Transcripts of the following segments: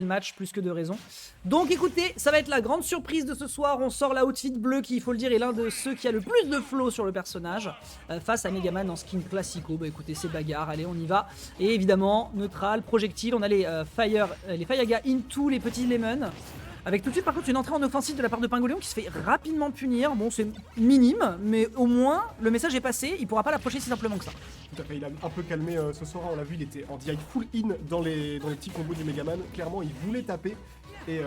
le match plus que de raison. Donc écoutez, ça va être la grande surprise de ce soir. On sort la outfit bleue qui, il faut le dire, est l'un de ceux qui a le plus de flow sur le personnage face à Megaman en skin classico. Bah écoutez, c'est bagarre, allez on y va. Et évidemment, neutral, projectile, on a les Fayaga into les petits lemons. Avec tout de suite par contre une entrée en offensive de la part de Pingoléon qui se fait rapidement punir. Bon c'est minime mais au moins le message est passé, il pourra pas l'approcher si simplement que ça. Tout à fait, il a un peu calmé ce soir, on l'a vu, il était en DI full in dans les petits combos du Megaman. Clairement il voulait taper et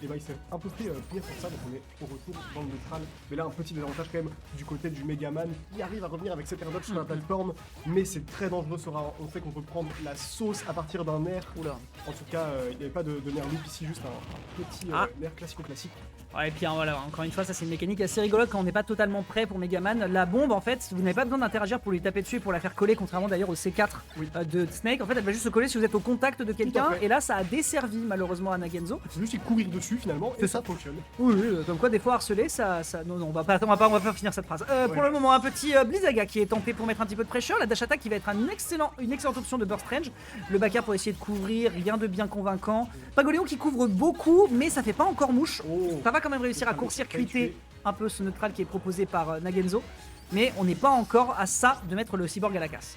bah, il s'est un peu fait punir pour ça, donc on est au retour dans le neutral. Mais là un petit désavantage quand même du côté du Megaman qui arrive à revenir avec cette air dodge sur la plateforme, mais c'est très dangereux Sora. On sait qu'on peut prendre la sauce à partir d'un air. Oula. En tout cas il n'y avait pas de nerf loop ici, juste un petit nerf classico-classique. Ouais, et puis voilà, encore une fois, ça c'est une mécanique assez rigolote quand on n'est pas totalement prêt pour Megaman. La bombe, en fait, vous n'avez pas besoin d'interagir pour lui taper dessus et pour la faire coller, contrairement d'ailleurs au C4 de Snake. En fait, elle va juste se coller si vous êtes au contact de quelqu'un. Et là, ça a desservi malheureusement à Nagenzo. C'est juste courir dessus finalement et ça fonctionne. Oui, comme quoi des fois harceler, ça... Non, on va pas finir cette phrase. Pour le moment, un petit Blizzaga qui est tenté pour mettre un petit peu de pressure. La dash attack qui va être une excellente option de Burst Range. Le backer pour essayer de couvrir, rien de bien convaincant. Pagoléon qui couvre beaucoup, mais ça fait pas encore mouche. Ça va quand même réussir à court-circuiter un peu ce neutral qui est proposé par Nagenzo, mais on n'est pas encore à ça de mettre le cyborg à la casse.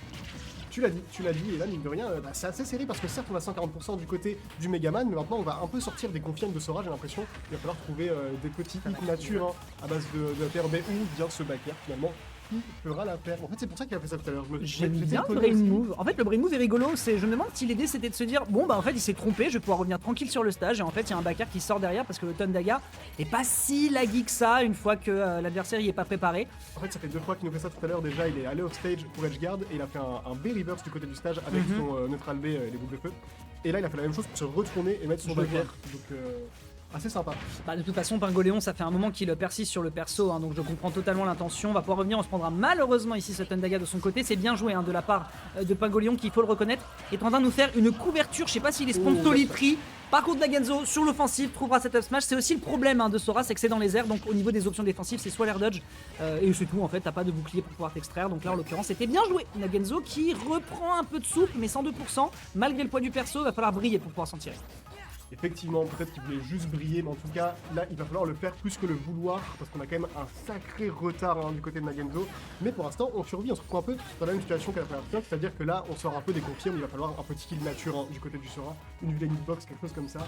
Tu l'as dit, et là, mine de rien, c'est assez serré parce que certes, on a 140% du côté du Megaman, mais maintenant, on va un peu sortir des confirmes de Sora, j'ai l'impression. Il va falloir trouver des petits hits nature à base de PRB ou bien ce backer, finalement, qui fera la paire. En fait, c'est pour ça qu'il a fait ça tout à l'heure. J'aime bien le brain move. En fait, le brain move est rigolo. Je me demande si l'idée c'était de se dire bon, bah en fait, il s'est trompé, je vais pouvoir revenir tranquille sur le stage. Et en fait, il y a un backer qui sort derrière parce que le Tondaga est pas si laggy que ça une fois que l'adversaire y est pas préparé. En fait, ça fait 2 fois qu'il nous fait ça tout à l'heure. Déjà, il est allé off stage pour edgeguard et il a fait un B reverse du côté du stage avec son neutral B, les boucles de feu. Et là, il a fait la même chose pour se retourner et mettre son backer. Donc, assez sympa. Bah de toute façon, Pingoléon, ça fait un moment qu'il persiste sur le perso, hein, donc je comprends totalement l'intention. On va pouvoir revenir, on se prendra malheureusement ici ce Tondaga de son côté. C'est bien joué de la part de Pingoléon, qu'il faut le reconnaître, est en train de nous faire une couverture. Je sais pas s'il est sponsolitri. Par contre, Nagenzo sur l'offensive trouvera cet up smash. C'est aussi le problème de Sora, c'est que c'est dans les airs, donc au niveau des options défensives, c'est soit l'air dodge et c'est tout en fait. T'as pas de bouclier pour pouvoir t'extraire. Donc là, en l'occurrence, c'était bien joué. Nagenzo qui reprend un peu de souple, mais 102%. Malgré le poids du perso, il va falloir briller pour pouvoir s'en tirer. Effectivement, peut-être qu'il voulait juste briller, mais en tout cas, là, il va falloir le faire plus que le vouloir, parce qu'on a quand même un sacré retard du côté de Nagenzo. Mais pour l'instant, on survit, on se retrouve un peu dans la même situation qu'à la première fois, c'est-à-dire que là, on sort un peu des confirmes, il va falloir un petit kill nature du côté du Sora, une vilaine hitbox, quelque chose comme ça.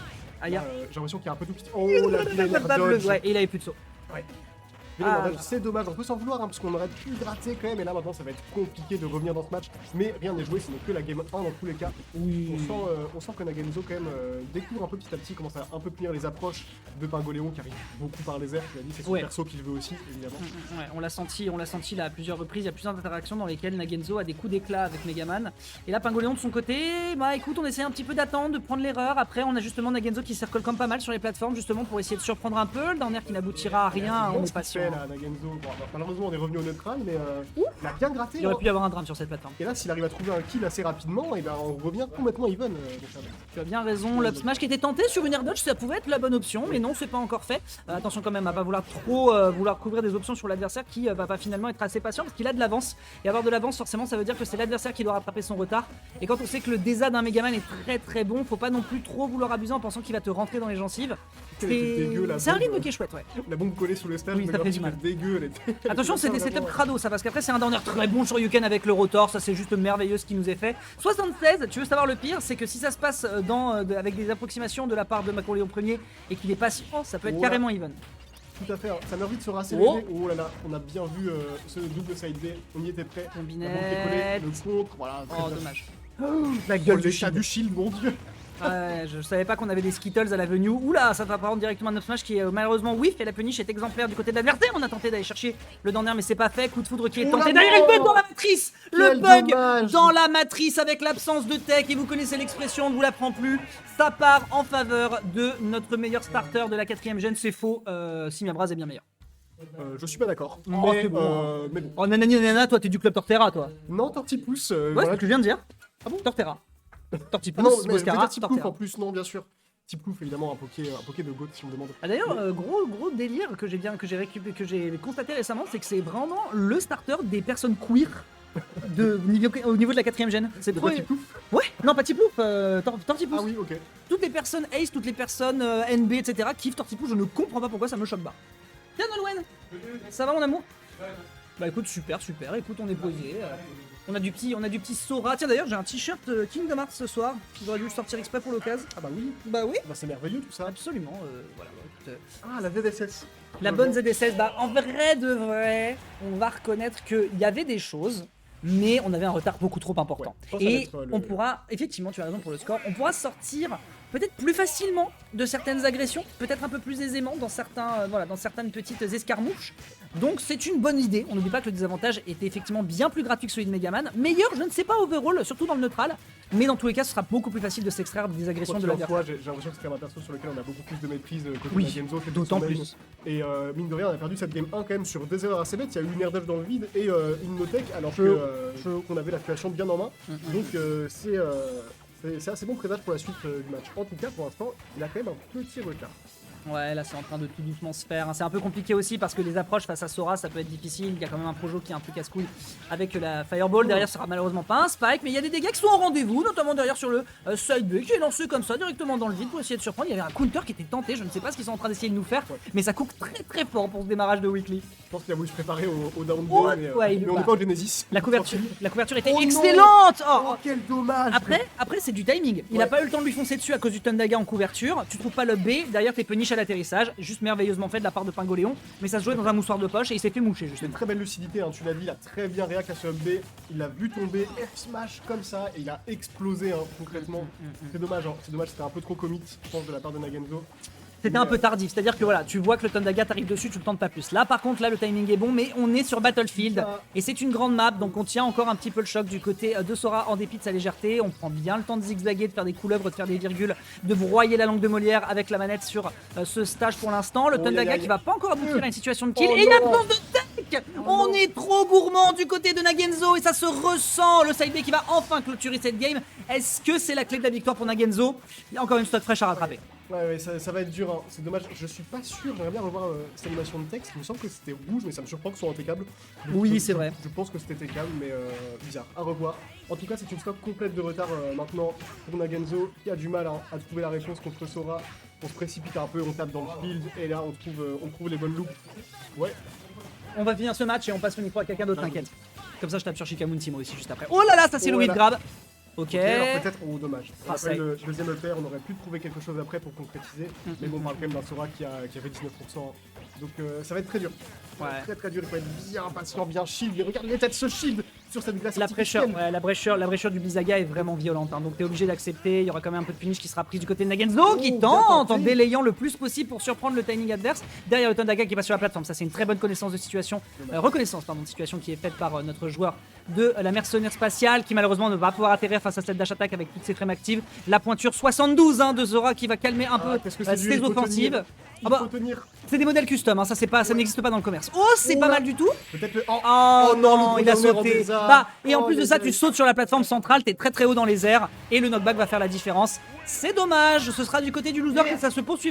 J'ai l'impression qu'il y a un peu tout petit... Oh, la vilaine dodge. Ouais, et il avait plus de saut. Ouais. C'est dommage, on peut s'en vouloir parce qu'on aurait pu gratter quand même, et là maintenant ça va être compliqué de revenir dans ce match, mais rien n'est joué, ce n'est que la game 1 dans tous les cas. Oui. On sent que Nagenzo quand même découvre un peu petit à petit, commence à un peu punir les approches de Pingoléon qui arrive beaucoup par les airs, tu l'as dit, c'est son perso qu'il veut aussi, évidemment. Ouais, on l'a senti là à plusieurs reprises, il y a plusieurs interactions dans lesquelles Nagenzo a des coups d'éclat avec Megaman, et là Pingoléon de son côté, bah écoute, on essaie un petit peu d'attendre, de prendre l'erreur, après on a justement Nagenzo qui circule comme pas mal sur les plateformes justement pour essayer de surprendre un peu, le dernier qui n'aboutira à rien, on est patient. Nagenzo. Bon, malheureusement on est revenu au neutral, mais il a bien gratté. Il aurait pu y avoir un drame sur cette plateforme. Et là s'il arrive à trouver un kill assez rapidement, et ben on revient complètement even. Tu as bien raison, l'up smash qui était tenté sur une air dodge, ça pouvait être la bonne option, mais non, c'est pas encore fait. Attention quand même à pas vouloir trop couvrir des options sur l'adversaire qui va pas finalement être assez patient parce qu'il a de l'avance. Et avoir de l'avance, forcément, ça veut dire que c'est l'adversaire qui doit rattraper son retard. Et quand on sait que le DESA d'un Megaman est très très bon, faut pas non plus trop vouloir abuser en pensant qu'il va te rentrer dans les gencives. C'est un rythme qui est chouette, ouais. La bombe collée sous le stage, oui, ça fait du mal. Dégueu, attention, c'est des setups crado ça, parce qu'après c'est un downer très bon sur Yuken avec le rotor, ça c'est juste merveilleux ce qui nous est fait. 76, tu veux savoir le pire, c'est que si ça se passe avec des approximations de la part de Napoléon 1er et qu'il est patient, ça peut être carrément even. Tout à fait, ça m'a envie de se rasséréner. Oh là là, on a bien vu ce double side B, on y était prêt. Combinette. Le contre, voilà. Oh dommage. La gueule du shield, mon dieu. Ouais, je savais pas qu'on avait des Skittles à l'avenue. Oula, ça va pas rendre directement un up smash qui est malheureusement whiff et la punish est exemplaire du côté de l'adversaire. On a tenté d'aller chercher le downner mais c'est pas fait. Coup de foudre qui est tenté. Derrière le bug dans la matrice. Le bug dans la matrice avec l'absence de tech et vous connaissez l'expression, on ne vous l'apprend plus. Ça part en faveur de notre meilleur starter de la 4ème gen. C'est faux, Simiabras est bien meilleur. Je suis pas d'accord. Oh, mais bon. Oh nanani nanana, toi t'es du club Torterra toi. Non, Tortipousse. Ouais, c'est ce que je viens de dire. Ah bon, Torterra. Tortipousse, non, mais Tiplouf en plus, non, bien sûr. Tiplouf, évidemment, un poké de GOAT si on me demande. D'ailleurs, gros délire que j'ai constaté récemment, c'est que c'est vraiment le starter des personnes queer au niveau de la 4ème gêne. C'est De trop. Patiplouf. Ouais, non, pas Tiplouf, Tortipousse. Ah oui, ok. Toutes les personnes Ace, toutes les personnes NB, etc. kiffent Tortipousse, je ne comprends pas pourquoi ça me choque pas. Tiens, Nolwenn, ça va mon amour? Bah écoute, super, écoute, on est posé. On a du petit Sora. Tiens d'ailleurs, j'ai un t-shirt Kingdom Hearts ce soir. J'aurais dû le sortir exprès pour l'occasion. Ah bah oui. Bah oui. Bah c'est merveilleux tout ça. Absolument, voilà. Écoute, Ah, la ZSS. la bonne ZSS, bah en vrai de vrai, on va reconnaître qu'il y avait des choses, mais on avait un retard beaucoup trop important. Ouais, je pense que ça va Et être, on pourra, effectivement, tu as raison pour le score, on pourra sortir peut-être plus facilement de certaines agressions, peut-être un peu plus aisément dans certaines petites escarmouches. Donc c'est une bonne idée. On n'oublie pas que le désavantage était effectivement bien plus gratuit que celui de Megaman. Meilleur, je ne sais pas overall, surtout dans le neutral, mais dans tous les cas, ce sera beaucoup plus facile de s'extraire des agressions de la fois, j'ai l'impression que c'est quand même un perso sur lequel on a beaucoup plus de méprise côté Oui, Nagenzo que d'autant son main. plus. Et mine de rien, on a perdu cette game 1 quand même sur des erreurs assez bêtes. Il y a eu une air dodge dans le vide et une no-tech alors qu'on avait la situation bien en main. Donc c'est assez bon présage pour la suite du match. En tout cas, pour l'instant, il a quand même un petit retard. Ouais, là c'est en train de tout doucement se faire. C'est un peu compliqué aussi parce que les approches face à Sora ça peut être difficile. Il y a quand même un Projo qui est un peu casse-couille avec la Fireball. Derrière, ce sera malheureusement pas un Spike, mais il y a des dégâts qui sont au rendez-vous, notamment derrière sur le side B qui est lancé comme ça directement dans le vide pour essayer de surprendre. Il y avait un counter qui était tenté. Je ne sais pas ce qu'ils sont en train d'essayer de nous faire, mais ça coûte très très fort pour ce démarrage de Weekly. Je pense qu'il a voulu se préparer au down 2, Ouais, mais ouais, on n'est pas au Genesis. La couverture était Oh non. excellente. Oh, quel dommage. Après c'est du timing. Il a pas eu le temps de lui foncer dessus à cause du Tundaga en couverture. Tu trouves pas le B, derrière t'es punish à l'atterrissage. Juste merveilleusement fait de la part de Pingoléon, mais ça se jouait dans un moussoir de poche et il s'est fait moucher C'est justement. une très belle lucidité, hein, tu l'as dit, il a très bien réact à ce B, il l'a vu tomber, F smash comme ça, et il a explosé concrètement. C'est dommage, c'était un peu trop commit, je pense, de la part de Nagenzo. C'était un peu tardif, c'est-à-dire que voilà, tu vois que le Tundaga t'arrive dessus, tu le tentes pas plus. Là par contre, là le timing est bon, mais on est sur Battlefield et c'est une grande map, donc on tient encore un petit peu le choc du côté de Sora en dépit de sa légèreté. On prend bien le temps de zigzaguer, de faire des couleuvres, de faire des virgules, de broyer la langue de Molière avec la manette sur ce stage pour l'instant. Le Tundaga qui va pas encore aboutir à une situation de kill et il absence de tech. On est trop gourmand du côté de Nagenzo et ça se ressent. Le side B qui va enfin clôturer cette game. Est-ce que c'est la clé de la victoire pour Nagenzo? Il y a encore une stock fraîche à rattraper. Ouais, ça va être dur, hein. C'est dommage, je suis pas sûr, j'aimerais bien revoir cette animation de texte, il me semble que c'était rouge, mais ça me surprend que ce soit impeccable. Oui, c'est vrai. Je pense que c'était impeccable, mais bizarre, à revoir. En tout cas, c'est une stock complète de retard maintenant pour Nagenzo, qui a du mal à trouver la réponse contre Sora. On se précipite un peu, on tape dans le field, et là on trouve les bonnes loops. Ouais. On va finir ce match et on passe le micro à quelqu'un d'autre, t'inquiète. Comme ça, je tape sur Shikamun Timo aussi juste après. Oh là là, ça c'est le whip grab. Ok. Alors peut-être, dommage. Ah, Après le deuxième EP, on aurait pu trouver quelque chose après pour concrétiser. Mais bon, on parle quand même d'un Sora qui avait 19%. Donc ça va être très dur. Ouais. Très très dur, il faut être bien patient, bien shield. Et regarde les têtes, ce shield sur cette glace. La brècheur du Bizaga est vraiment violente, hein, donc t'es obligé d'accepter. Il y aura quand même un peu de punish qui sera pris du côté de Nagenzo qui tente en délayant le plus possible pour surprendre le timing adverse. Derrière le Tundaga qui passe sur la plateforme, ça c'est une très bonne connaissance de situation, reconnaissance de situation qui est faite par notre joueur de la mercenaire spatiale qui malheureusement ne va pouvoir atterrir face à cette dash attack avec toutes ses frames actives. La pointure 72 de Zora qui va calmer un peu ses offensives. Il faut tenir. C'est des modèles custom, hein, ça n'existe pas dans le commerce. Oh, c'est pas mal du tout. Peut-être le. Oh non, il a sauté. Et en plus de ça, désolé. tu sautes sur la plateforme centrale, t'es très très haut dans les airs et le knockback va faire la différence. C'est dommage, ce sera du côté du loser que ça se poursuit.